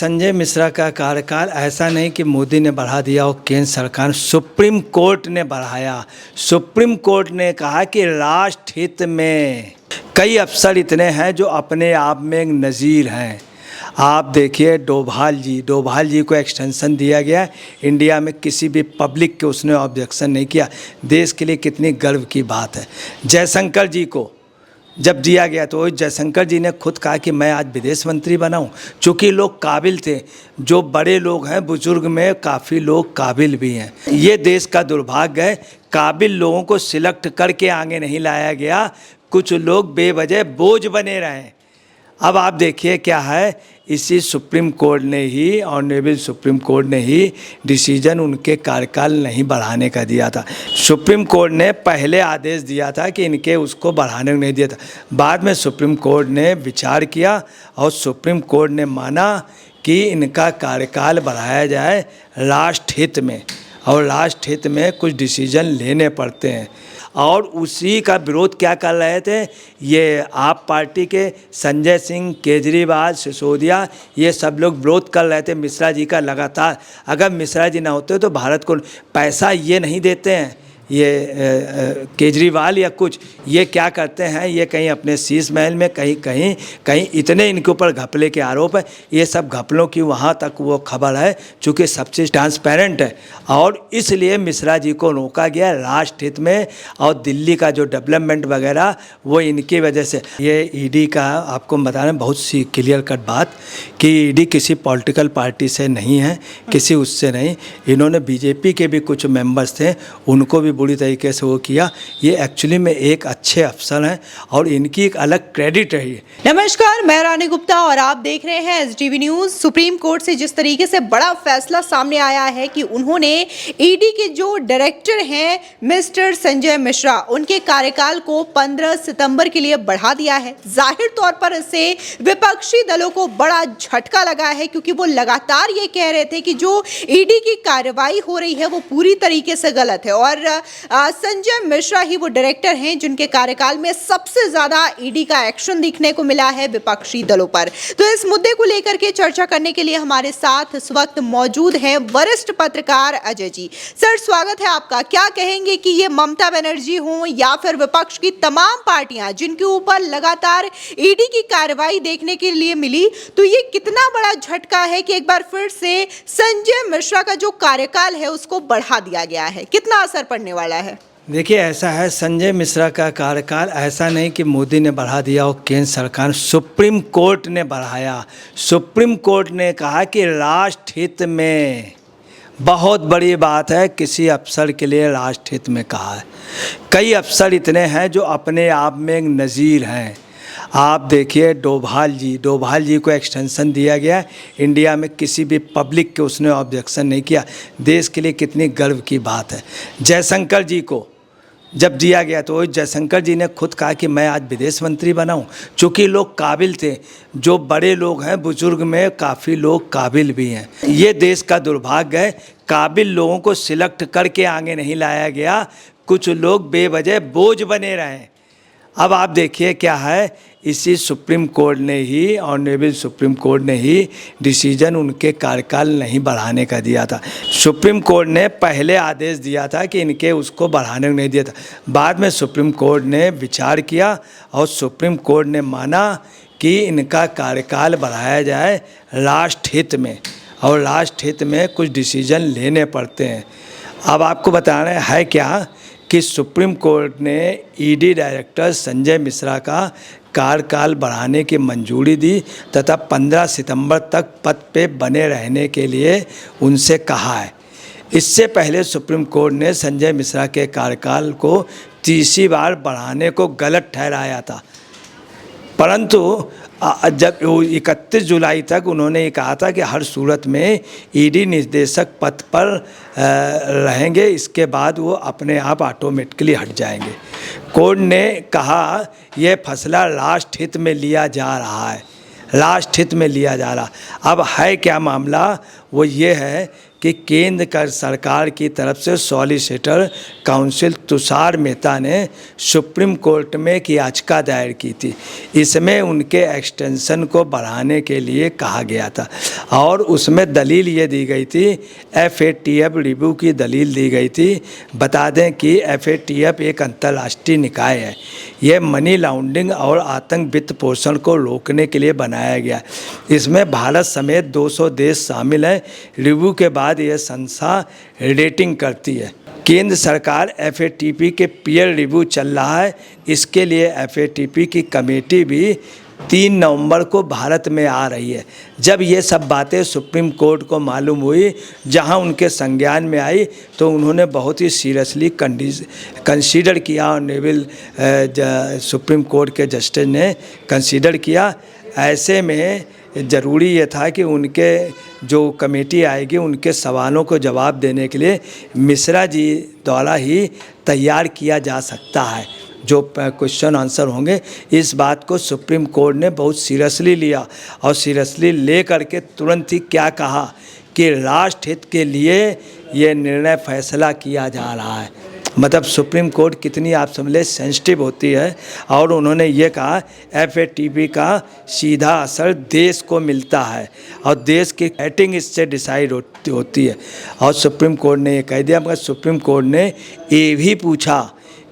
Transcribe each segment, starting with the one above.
संजय मिश्रा का कार्यकाल ऐसा नहीं कि मोदी ने बढ़ा दिया और केंद्र सरकार सुप्रीम कोर्ट ने बढ़ाया। सुप्रीम कोर्ट ने कहा कि राष्ट्र हित में कई अफसर इतने हैं जो अपने आप में एक नज़ीर हैं। आप देखिए डोभाल जी को एक्सटेंशन दिया गया। इंडिया में किसी भी पब्लिक के उसने ऑब्जेक्शन नहीं किया। देश के लिए कितनी गर्व की बात है। जयशंकर जी को जब दिया गया तो जयशंकर जी ने खुद कहा कि मैं आज विदेश मंत्री बनाऊं, चूँकि लोग काबिल थे। जो बड़े लोग हैं, बुजुर्ग में काफ़ी लोग काबिल भी हैं। ये देश का दुर्भाग्य है, काबिल लोगों को सिलेक्ट करके आगे नहीं लाया गया। कुछ लोग बेवजह बोझ बने रहे। अब आप देखिए क्या है, इसी सुप्रीम कोर्ट ने ही, ऑनरेबल सुप्रीम कोर्ट ने ही डिसीजन उनके कार्यकाल नहीं बढ़ाने का दिया था। सुप्रीम कोर्ट ने पहले आदेश दिया था कि इनके उसको बढ़ाने को नहीं दिया था। बाद में सुप्रीम कोर्ट ने विचार किया और सुप्रीम कोर्ट ने माना कि इनका कार्यकाल बढ़ाया जाए राष्ट्र हित में, और राष्ट्र हित में कुछ डिसीजन लेने पड़ते हैं। और उसी का विरोध क्या कर रहे थे, ये आप पार्टी के संजय सिंह, केजरीवाल, सिसोदिया, ये सब लोग विरोध कर रहे थे मिश्रा जी का लगातार। अगर मिश्रा जी ना होते तो भारत को पैसा ये नहीं देते हैं, ये केजरीवाल या कुछ, ये क्या करते हैं, ये कहीं अपने शीश महल में कहीं इतने इनके ऊपर घपले के आरोप है। ये सब घपलों की वहाँ तक वो खबर है, चूँकि सब चीज़ ट्रांसपेरेंट है। और इसलिए मिश्रा जी को रोका गया राष्ट्र हित में। और दिल्ली का जो डेवलपमेंट वगैरह वो इनकी वजह से। ये ईडी का आपको बताना बहुत सी क्लियर कट बात कि ईडी किसी पॉलिटिकल पार्टी से नहीं है, किसी उससे नहीं। इन्होंने बीजेपी के भी कुछ मेंबर्स थे, उनको भी बुरी तरीके से वो किया। ये एक्चुअली में एक अच्छे अफसर हैं और इनकी एक अलग क्रेडिट रही है। नमस्कार, मैं रानी गुप्ता और आप देख रहे हैं एसटीवी न्यूज। सुप्रीम कोर्ट से जिस तरीके से बड़ा फैसला सामने आया है कि उन्होंने ईडी के जो डायरेक्टर हैं मिस्टर संजय मिश्रा, उनके कार्यकाल को 15 सितंबर के लिए बढ़ा दिया है। जाहिर तौर पर इससे विपक्षी दलों को बड़ा झटका लगा है, क्योंकि वो लगातार ये कह रहे थे कि जो ईडी की कार्रवाई हो रही है वो पूरी तरीके से गलत है। और संजय मिश्रा ही वो डायरेक्टर हैं जिनके कार्यकाल में सबसे ज्यादा ईडी का एक्शन देखने को मिला है विपक्षी दलों पर। तो इस मुद्दे को लेकर के चर्चा करने के लिए हमारे साथ इस वक्त मौजूद हैं वरिष्ठ पत्रकार अजय जी। सर, स्वागत है आपका। क्या कहेंगे कि ये ममता बनर्जी हो या फिर विपक्ष की तमाम पार्टियां जिनके ऊपर लगातार ईडी की कार्रवाई देखने के लिए मिली, तो ये कितना बड़ा झटका है कि एक बार फिर से संजय मिश्रा का जो कार्यकाल है उसको बढ़ा दिया गया है? कितना असर पड़ने वाला है? देखिए ऐसा है, संजय मिश्रा का कार्यकाल ऐसा नहीं कि मोदी ने बढ़ा दिया और केंद्र सरकार, सुप्रीम कोर्ट ने बढ़ाया। सुप्रीम कोर्ट ने कहा कि राष्ट्र हित में, बहुत बड़ी बात है किसी अफसर के लिए राष्ट्र हित में कहा है। कई अफसर इतने हैं जो अपने आप में एक नज़ीर हैं। आप देखिए डोभाल जी को एक्सटेंशन दिया गया। इंडिया में किसी भी पब्लिक के उसने ऑब्जेक्शन नहीं किया। देश के लिए कितनी गर्व की बात है। जयशंकर जी को जब दिया गया तो जयशंकर जी ने खुद कहा कि मैं आज विदेश मंत्री बनाऊं, चूँकि लोग काबिल थे। जो बड़े लोग हैं, बुजुर्ग में काफ़ी लोग काबिल भी हैं। ये देश का दुर्भाग्य है, काबिल लोगों को सिलेक्ट करके आगे नहीं लाया गया। कुछ लोग बेवजह बोझ बने रहे। अब आप देखिए क्या है, इसी सुप्रीम कोर्ट ने ही, ऑनरेबल सुप्रीम कोर्ट ने ही डिसीजन उनके कार्यकाल नहीं बढ़ाने का दिया था। सुप्रीम कोर्ट ने पहले आदेश दिया था कि इनके उसको बढ़ाने को नहीं दिया था। बाद में सुप्रीम कोर्ट ने विचार किया और सुप्रीम कोर्ट ने माना कि इनका कार्यकाल बढ़ाया जाए राष्ट्र हित में, और राष्ट्र हित में कुछ डिसीजन लेने पड़ते हैं। अब आपको बताना है क्या कि सुप्रीम कोर्ट ने ईडी डायरेक्टर संजय मिश्रा का कार्यकाल बढ़ाने की मंजूरी दी तथा 15 सितंबर तक पद पे बने रहने के लिए उनसे कहा है। इससे पहले सुप्रीम कोर्ट ने संजय मिश्रा के कार्यकाल को तीसरी बार बढ़ाने को गलत ठहराया था, परंतु जब 31 जुलाई तक उन्होंने ये कहा था कि हर सूरत में ईडी निदेशक पद पर रहेंगे, इसके बाद वो अपने आप ऑटोमेटिकली हट जाएंगे। कोर्ट ने कहा यह फैसला राष्ट्र हित में लिया जा रहा है, राष्ट्र हित में लिया जा रहा। अब है क्या मामला, वो ये है कि केंद्र का सरकार की तरफ से सॉलिसिटर काउंसिल तुषार मेहता ने सुप्रीम कोर्ट में एक याचिका दायर की थी। इसमें उनके एक्सटेंशन को बढ़ाने के लिए कहा गया था और उसमें दलील ये दी गई थी, FATF रिव्यू की दलील दी गई थी। बता दें कि FATF एक अंतर्राष्ट्रीय निकाय है। यह मनी लॉन्ड्रिंग और आतंक वित्त पोषण को रोकने के लिए बनाया गया। इसमें भारत समेत 200 देश शामिल हैं। रिव्यू के बाद यह संस्था रेटिंग करती है। केंद्र सरकार FATF के पीयर रिव्यू चल रहा है। इसके लिए FATF की कमेटी भी 3 नवंबर को भारत में आ रही है। जब ये सब बातें सुप्रीम कोर्ट को मालूम हुई, जहां उनके संज्ञान में आई, तो उन्होंने बहुत ही सीरियसली कंसीडर किया। ऑनरेबल सुप्रीम कोर्ट के जस्टिस ने कंसीडर किया। ऐसे में ज़रूरी ये था कि उनके जो कमेटी आएगी उनके सवालों को जवाब देने के लिए मिश्रा जी द्वारा ही तैयार किया जा सकता है जो क्वेश्चन आंसर होंगे। इस बात को सुप्रीम कोर्ट ने बहुत सीरियसली लिया और सीरियसली ले करके तुरंत ही क्या कहा कि राष्ट्र हित के लिए ये निर्णय फैसला किया जा रहा है। मतलब सुप्रीम कोर्ट कितनी आप समझ लें सेंसिटिव होती है। और उन्होंने ये कहा FATF का सीधा असर देश को मिलता है और देश की रेटिंग इससे डिसाइड होती है। और सुप्रीम कोर्ट ने ये कह दिया। मगर सुप्रीम कोर्ट ने ये भी पूछा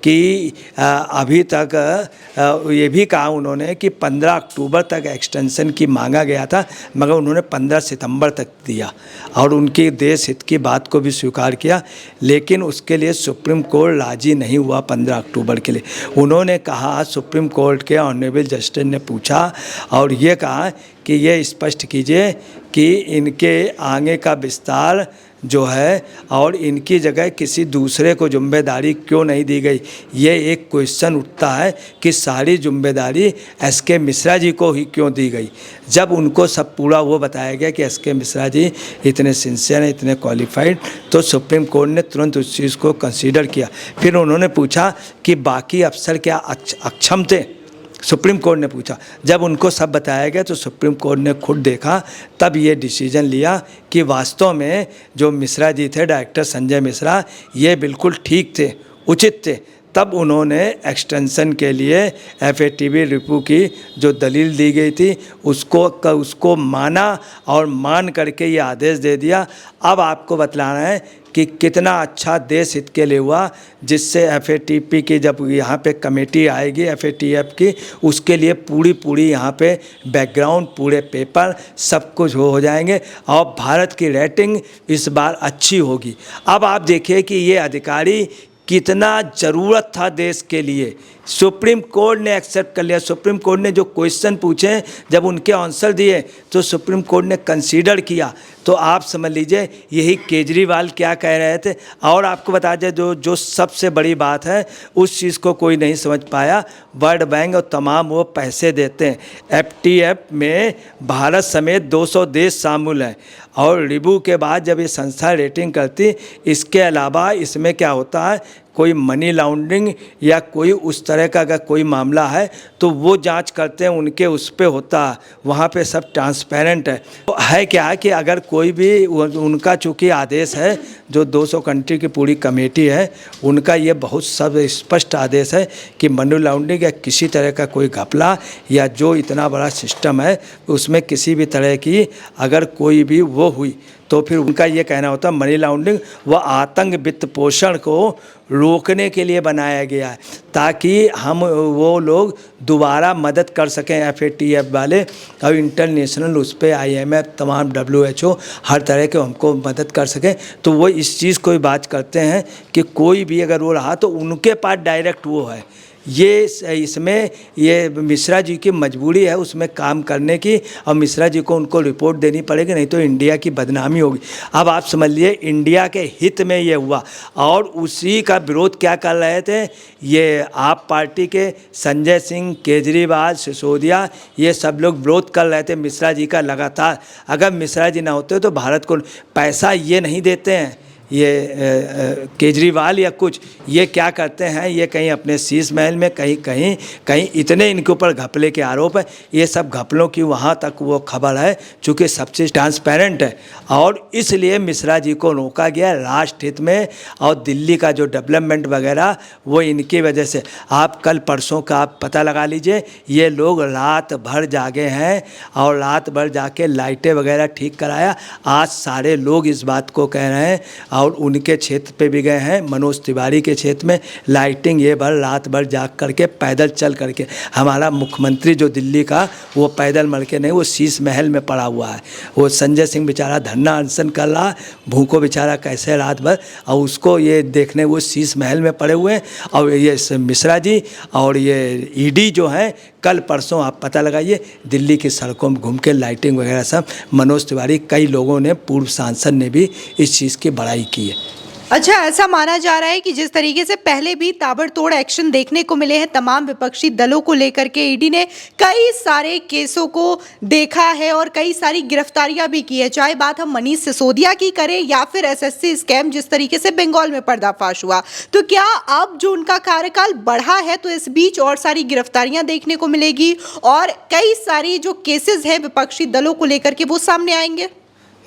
कि अभी तक ये भी कहा उन्होंने कि 15 अक्टूबर तक एक्सटेंशन की मांगा गया था, मगर उन्होंने 15 सितंबर तक दिया और उनकी देश हित की बात को भी स्वीकार किया। लेकिन उसके लिए सुप्रीम कोर्ट राजी नहीं हुआ 15 अक्टूबर के लिए। उन्होंने कहा, सुप्रीम कोर्ट के ऑनरेबल जस्टिस ने पूछा और ये कहा कि ये स्पष्ट कीजिए कि इनके आगे का विस्तार जो है और इनकी जगह किसी दूसरे को जिम्मेदारी क्यों नहीं दी गई। ये एक क्वेश्चन उठता है कि सारी जिम्मेदारी SK मिश्रा जी को ही क्यों दी गई, जब उनको सब पूरा वो बताया गया कि SK मिश्रा जी इतने सिंसियर हैं, इतने क्वालिफाइड। तो सुप्रीम कोर्ट ने तुरंत उस चीज़ को कंसीडर किया। फिर उन्होंने पूछा कि बाकी अफसर क्या अक्षम थे। सुप्रीम कोर्ट ने पूछा। जब उनको सब बताया गया तो सुप्रीम कोर्ट ने खुद देखा, तब ये डिसीजन लिया कि वास्तव में जो मिश्रा जी थे, डायरेक्टर संजय मिश्रा, ये बिल्कुल ठीक थे, उचित थे। तब उन्होंने एक्सटेंशन के लिए FATF रिव्यू की जो दलील दी गई थी उसको माना और मान करके ये आदेश दे दिया। अब आपको बतलाना है कि कितना अच्छा देश हित के लिए हुआ, जिससे FATF की जब यहाँ पे कमेटी आएगी FATF की, उसके लिए पूरी यहाँ पे बैकग्राउंड, पूरे पेपर सब कुछ हो जाएंगे और भारत की रेटिंग इस बार अच्छी होगी। अब आप देखिए कि ये अधिकारी कितना ज़रूरत था देश के लिए। सुप्रीम कोर्ट ने एक्सेप्ट कर लिया। सुप्रीम कोर्ट ने जो क्वेश्चन पूछे, जब उनके आंसर दिए तो सुप्रीम कोर्ट ने कंसीडर किया। तो आप समझ लीजिए यही केजरीवाल क्या कह रहे थे। और आपको बता दें जो सबसे बड़ी बात है, उस चीज़ को कोई नहीं समझ पाया। वर्ल्ड बैंक और तमाम वो पैसे देते हैं। FATF में भारत समेत 200 देश शामिल हैं और रिव्यू के बाद जब ये संस्था रेटिंग करती, इसके अलावा इसमें क्या होता है, कोई मनी लॉन्ड्रिंग या कोई उस तरह का अगर कोई मामला है तो वो जांच करते हैं, उनके उस पे होता है, वहाँ पे सब ट्रांसपेरेंट है। तो है क्या कि अगर कोई भी उनका चूँकि आदेश है, जो 200 कंट्री की पूरी कमेटी है, उनका ये बहुत सब स्पष्ट आदेश है कि मनी लॉन्ड्रिंग या किसी तरह का कोई घपला या जो इतना बड़ा सिस्टम है उसमें किसी भी तरह की अगर कोई भी वो हुई तो फिर उनका ये कहना होता है मनी लॉन्ड्रिंग व आतंक वित्त पोषण को रोकने के लिए बनाया गया है, ताकि हम वो लोग दोबारा मदद कर सकें FATF वाले और इंटरनेशनल उस पर IMF तमाम WHO हर तरह के हमको मदद कर सकें। तो वो इस चीज़ को भी बात करते हैं कि कोई भी अगर वो रहा तो उनके पास डायरेक्ट वो है। ये इसमें ये मिश्रा जी की मजबूरी है उसमें काम करने की और मिश्रा जी को उनको रिपोर्ट देनी पड़ेगी, नहीं तो इंडिया की बदनामी होगी। अब आप समझ लिए इंडिया के हित में ये हुआ और उसी का विरोध क्या कर रहे थे, ये आप पार्टी के संजय सिंह, केजरीवाल, सिसोदिया, ये सब लोग विरोध कर रहे थे मिश्रा जी का लगातार। अगर मिश्रा जी ना होते तो भारत को पैसा ये नहीं देते हैं ये केजरीवाल या कुछ ये क्या करते हैं, ये कहीं अपने शीश महल में कहीं इतने इनके ऊपर घपले के आरोप है। ये सब घपलों की वहाँ तक वो खबर है, चूँकि सब चीज़ ट्रांसपेरेंट है और इसलिए मिश्रा जी को रोका गया राष्ट्र हित में। और दिल्ली का जो डेवलपमेंट वगैरह वो इनकी वजह से, आप कल परसों का आप पता लगा लीजिए, ये लोग रात भर जागे हैं और रात भर जाके लाइटें वगैरह ठीक कराया। आज सारे लोग इस बात को कह रहे हैं और उनके क्षेत्र पे भी गए हैं, मनोज तिवारी के क्षेत्र में लाइटिंग ये भर रात भर जाग करके पैदल चल करके। हमारा मुख्यमंत्री जो दिल्ली का वो पैदल मर के नहीं, वो शीश महल में पड़ा हुआ है। वो संजय सिंह बेचारा धरना अनशन कर रहा, भूखो बेचारा कैसे रात भर, और उसको ये देखने वो शीश महल में पड़े हुए हैं। और ये मिश्रा जी और ये ईडी जो है, कल परसों आप पता लगाइए दिल्ली की सड़कों में घूम के लाइटिंग वगैरह सब। मनोज तिवारी, कई लोगों ने, पूर्व सांसद ने भी इस चीज़ की बड़ाई की है। अच्छा, ऐसा माना जा रहा है कि जिस तरीके से पहले भी ताबड़तोड़ एक्शन देखने को मिले हैं तमाम विपक्षी दलों को लेकर के, ईडी ने कई सारे केसों को देखा है और कई सारी गिरफ्तारियां भी की है। चाहे बात हम मनीष सिसोदिया की करें या फिर एसएससी स्कैम जिस तरीके से बंगाल में पर्दाफाश हुआ, तो क्या अब जो उनका कार्यकाल बढ़ा है तो इस बीच और सारी गिरफ्तारियां देखने को मिलेगी और कई सारी जो केसेस हैं विपक्षी दलों को लेकर के वो सामने आएंगे?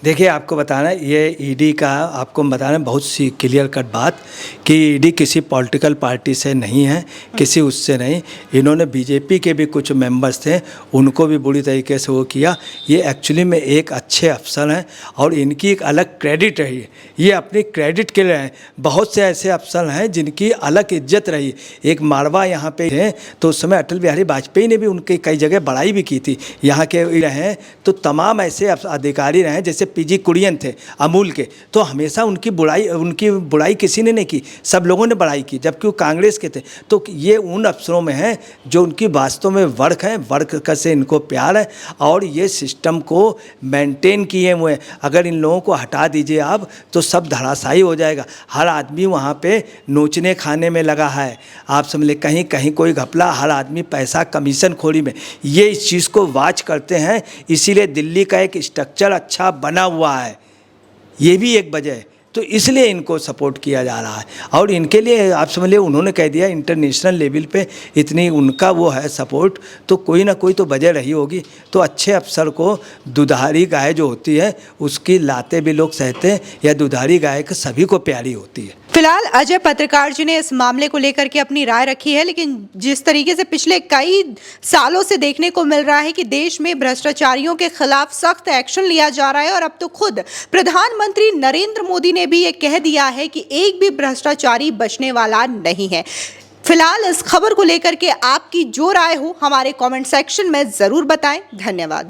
देखिए, आपको बताना ये ईडी का, आपको बताना बहुत सी क्लियर कट बात कि ईडी किसी पॉलिटिकल पार्टी से नहीं है, किसी उससे नहीं। इन्होंने बीजेपी के भी कुछ मेंबर्स थे, उनको भी बुरी तरीके से वो किया। ये एक्चुअली में एक अच्छे अफसर हैं और इनकी एक अलग क्रेडिट रही है, ये अपनी क्रेडिट के लिए हैं। बहुत से ऐसे अफसर हैं जिनकी अलग इज्जत रही। एक मारवा यहाँ पे थे तो उस समय अटल बिहारी वाजपेयी ने भी उनकी कई जगह बड़ाई भी की थी। यहाँ के रहे तो तमाम ऐसे अधिकारी रहे, जैसे पीजी कुरियन थे अमूल के, तो हमेशा उनकी बुराई किसी ने नहीं की, सब लोगों ने बड़ाई की, जबकि वो कांग्रेस के थे। तो ये उन अफसरों में हैं जो उनकी वास्तव में वर्क है, वर्क से इनको प्यार है और ये सिस्टम को मेंटेन किए हुए हैं। अगर इन लोगों को हटा दीजिए आप तो सब धराशायी हो जाएगा। हर आदमी वहाँ पे नोचने खाने में लगा है, आप समझ लें, कहीं कहीं कोई घपला, हर आदमी पैसा कमीशन खोरी में। ये इस चीज़ को वॉच करते हैं, इसीलिए दिल्ली का एक स्ट्रक्चर अच्छा बना हुआ है, ये भी एक वजह है। तो इसलिए इनको सपोर्ट किया जा रहा है और इनके लिए आप समझ लीजिए उन्होंने कह दिया इंटरनेशनल लेवल पे इतनी उनका वो है सपोर्ट, तो कोई ना कोई तो वजह रही होगी। तो अच्छे अफसर को दुधारी गाय जो होती है उसकी लाते भी लोग सहते हैं, या दुधारी गाय के सभी को प्यारी होती है। फिलहाल अजय पत्रकार जी ने इस मामले को लेकर के अपनी राय रखी है, लेकिन जिस तरीके से पिछले कई सालों से देखने को मिल रहा है कि देश में भ्रष्टाचारियों के खिलाफ सख्त एक्शन लिया जा रहा है और अब तो खुद प्रधानमंत्री नरेंद्र मोदी ने भी ये कह दिया है कि एक भी भ्रष्टाचारी बचने वाला नहीं है। फिलहाल इस खबर को लेकर के आपकी जो राय हो हमारे कमेंट सेक्शन में जरूर बताएं। धन्यवाद।